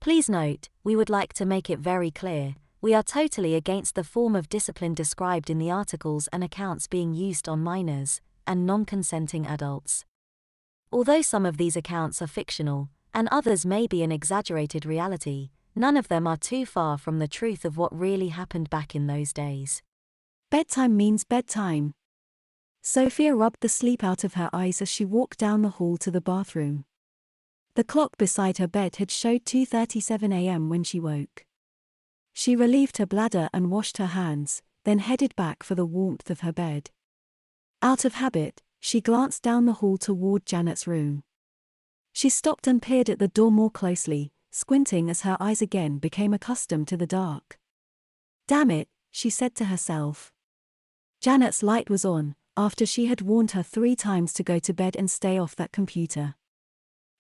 Please note, we would like to make it very clear, we are totally against the form of discipline described in the articles and accounts being used on minors and non-consenting adults. Although some of these accounts are fictional, and others may be an exaggerated reality, none of them are too far from the truth of what really happened back in those days. Bedtime means bedtime. Sophia rubbed the sleep out of her eyes as she walked down the hall to the bathroom. The clock beside her bed had showed 2:37 a.m. when she woke. She relieved her bladder and washed her hands, then headed back for the warmth of her bed. Out of habit, she glanced down the hall toward Janet's room. She stopped and peered at the door more closely, squinting as her eyes again became accustomed to the dark. Damn it, she said to herself. Janet's light was on, after she had warned her 3 times to go to bed and stay off that computer.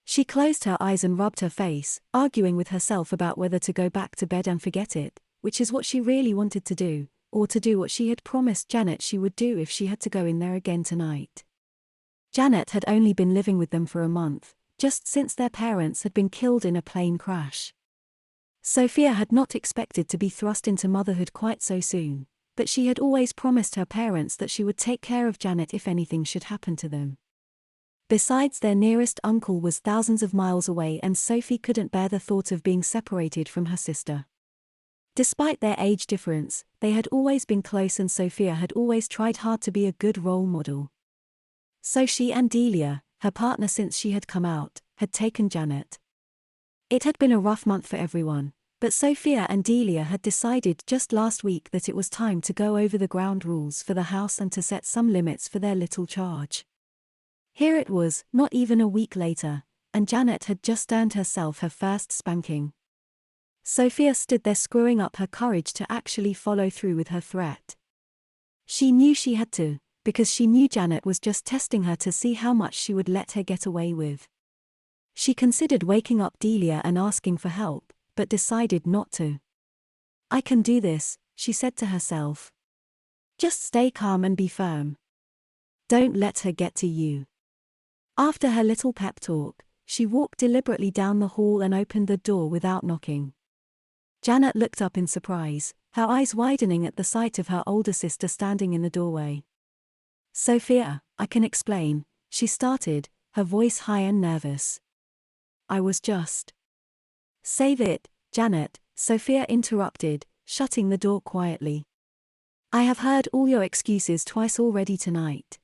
She closed her eyes and rubbed her face, arguing with herself about whether to go back to bed and forget it, which is what she really wanted to do, or to do what she had promised Janet she would do if she had to go in there again tonight. Janet had only been living with them for a month, just since their parents had been killed in a plane crash. Sophia had not expected to be thrust into motherhood quite so soon, but she had always promised her parents that she would take care of Janet if anything should happen to them. Besides, their nearest uncle was thousands of miles away and Sophie couldn't bear the thought of being separated from her sister. Despite their age difference, they had always been close and Sophia had always tried hard to be a good role model. So she and Delia, her partner since she had come out, had taken Janet. It had been a rough month for everyone, but Sophia and Delia had decided just last week that it was time to go over the ground rules for the house and to set some limits for their little charge. Here it was, not even a week later, and Janet had just earned herself her first spanking. Sophia stood there screwing up her courage to actually follow through with her threat. She knew she had to, because she knew Janet was just testing her to see how much she would let her get away with. She considered waking up Delia and asking for help, but decided not to. I can do this, she said to herself. Just stay calm and be firm. Don't let her get to you. After her little pep talk, she walked deliberately down the hall and opened the door without knocking. Janet looked up in surprise, her eyes widening at the sight of her older sister standing in the doorway. Sophia, I can explain, she started, her voice high and nervous. I was just. Save it, Janet, Sophia interrupted, shutting the door quietly. I have heard all your excuses twice already tonight.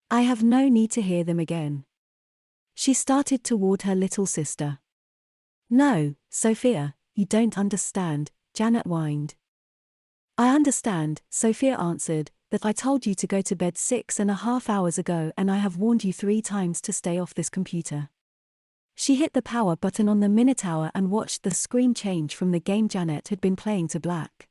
I have no need to hear them again. She started toward her little sister. No, Sophia, you don't understand, Janet whined. I understand, Sophia answered, that I told you to go to bed 6.5 hours ago and I have warned you 3 times to stay off this computer. She hit the power button on the Minotaur and watched the screen change from the game Janet had been playing to black.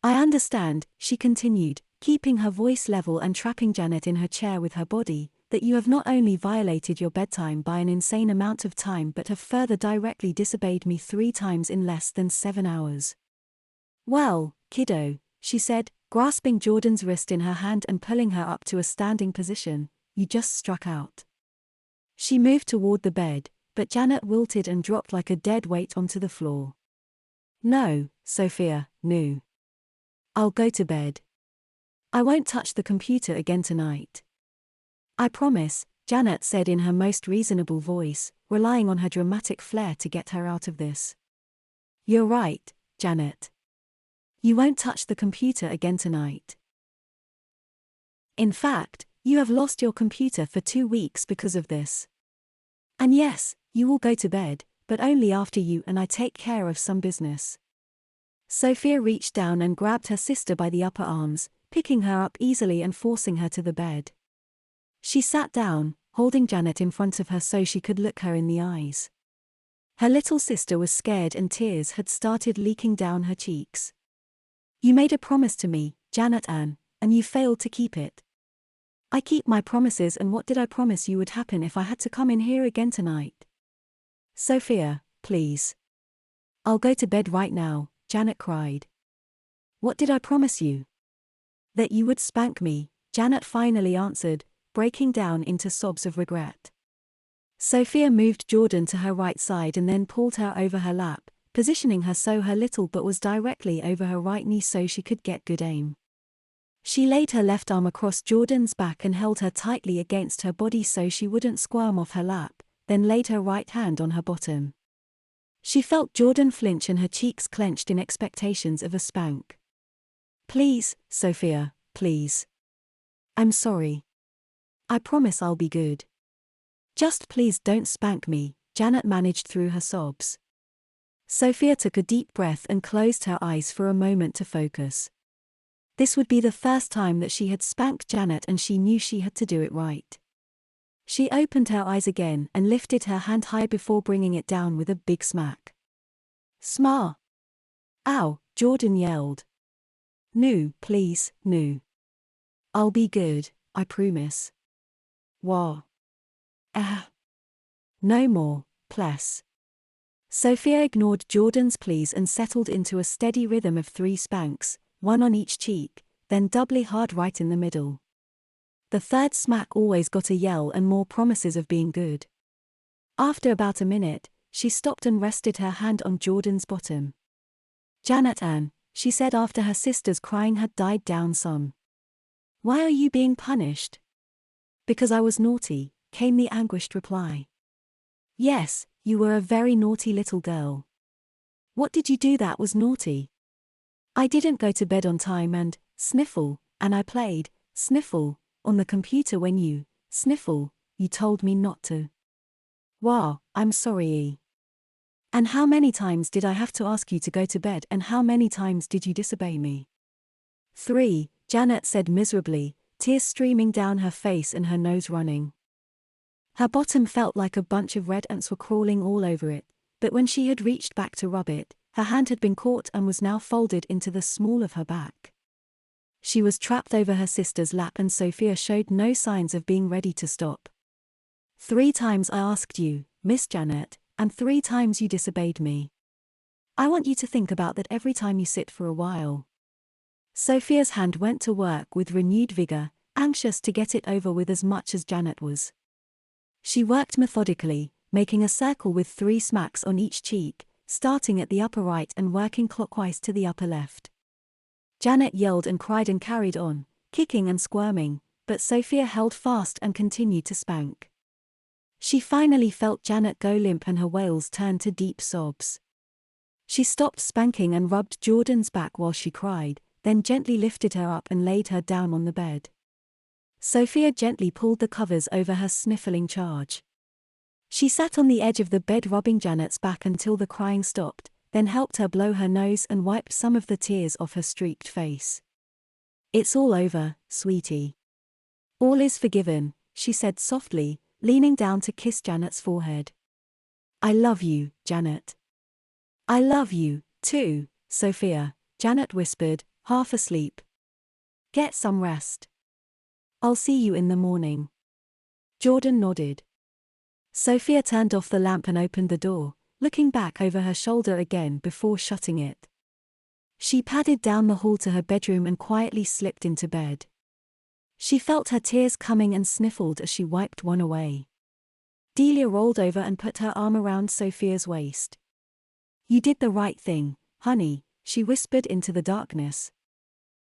I understand, she continued, keeping her voice level and trapping Janet in her chair with her body, that you have not only violated your bedtime by an insane amount of time but have further directly disobeyed me 3 times in less than 7 hours. Well, kiddo, she said, grasping Jordan's wrist in her hand and pulling her up to a standing position, you just struck out. She moved toward the bed, but Janet wilted and dropped like a dead weight onto the floor. No, Sophia, no. I'll go to bed. I won't touch the computer again tonight. I promise, Janet said in her most reasonable voice, relying on her dramatic flair to get her out of this. You're right, Janet. You won't touch the computer again tonight. In fact, you have lost your computer for 2 weeks because of this. And yes, you will go to bed, but only after you and I take care of some business. Sophia reached down and grabbed her sister by the upper arms, picking her up easily and forcing her to the bed. She sat down, holding Janet in front of her so she could look her in the eyes. Her little sister was scared and tears had started leaking down her cheeks. You made a promise to me, Janet Ann, and you failed to keep it. I keep my promises, and what did I promise you would happen if I had to come in here again tonight? Sophia, please. I'll go to bed right now, Janet cried. What did I promise you? That you would spank me, Janet finally answered, breaking down into sobs of regret. Sophia moved Jordan to her right side and then pulled her over her lap, positioning her so her little butt was directly over her right knee so she could get good aim. She laid her left arm across Jordan's back and held her tightly against her body so she wouldn't squirm off her lap, then laid her right hand on her bottom. She felt Jordan flinch and her cheeks clenched in expectations of a spank. "Please, Sophia, please. I'm sorry. I promise I'll be good. Just please don't spank me," Janet managed through her sobs. Sophia took a deep breath and closed her eyes for a moment to focus. This would be the first time that she had spanked Janet and she knew she had to do it right. She opened her eyes again and lifted her hand high before bringing it down with a big smack. "Sma!" "Ow," Jordan yelled. "No, please, no. I'll be good, I promise." "Wah." "No more, pless." Sophia ignored Jordan's pleas and settled into a steady rhythm of 3 spanks, 1 on each cheek, then doubly hard right in the middle. The third smack always got a yell and more promises of being good. After about a minute, she stopped and rested her hand on Jordan's bottom. "Janet Ann," she said after her sister's crying had died down some. "Why are you being punished?" "Because I was naughty," came the anguished reply. "Yes, you were a very naughty little girl. What did you do that was naughty?" "I didn't go to bed on time and, sniffle, and I played, sniffle, on the computer when you, sniffle, you told me not to." "Wow, I'm sorry." "And how many times did I have to ask you to go to bed and how many times did you disobey me?" "3, Janet said miserably, tears streaming down her face and her nose running. Her bottom felt like a bunch of red ants were crawling all over it, but when she had reached back to rub it, her hand had been caught and was now folded into the small of her back. She was trapped over her sister's lap and Sophia showed no signs of being ready to stop. "3 times I asked you, Miss Janet, and 3 times you disobeyed me. I want you to think about that every time you sit for a while." Sophia's hand went to work with renewed vigor, anxious to get it over with as much as Janet was. She worked methodically, making a circle with 3 smacks on each cheek, starting at the upper right and working clockwise to the upper left. Janet yelled and cried and carried on, kicking and squirming, but Sophia held fast and continued to spank. She finally felt Janet go limp and her wails turned to deep sobs. She stopped spanking and rubbed Jordan's back while she cried, then gently lifted her up and laid her down on the bed. Sophia gently pulled the covers over her sniffling charge. She sat on the edge of the bed rubbing Janet's back until the crying stopped, then helped her blow her nose and wiped some of the tears off her streaked face. "It's all over, sweetie. All is forgiven," she said softly, leaning down to kiss Janet's forehead. "I love you, Janet." "I love you, too, Sophia," Janet whispered, half asleep. "Get some rest. I'll see you in the morning." Jordan nodded. Sophia turned off the lamp and opened the door, looking back over her shoulder again before shutting it. She padded down the hall to her bedroom and quietly slipped into bed. She felt her tears coming and sniffled as she wiped one away. Delia rolled over and put her arm around Sophia's waist. "You did the right thing, honey," she whispered into the darkness.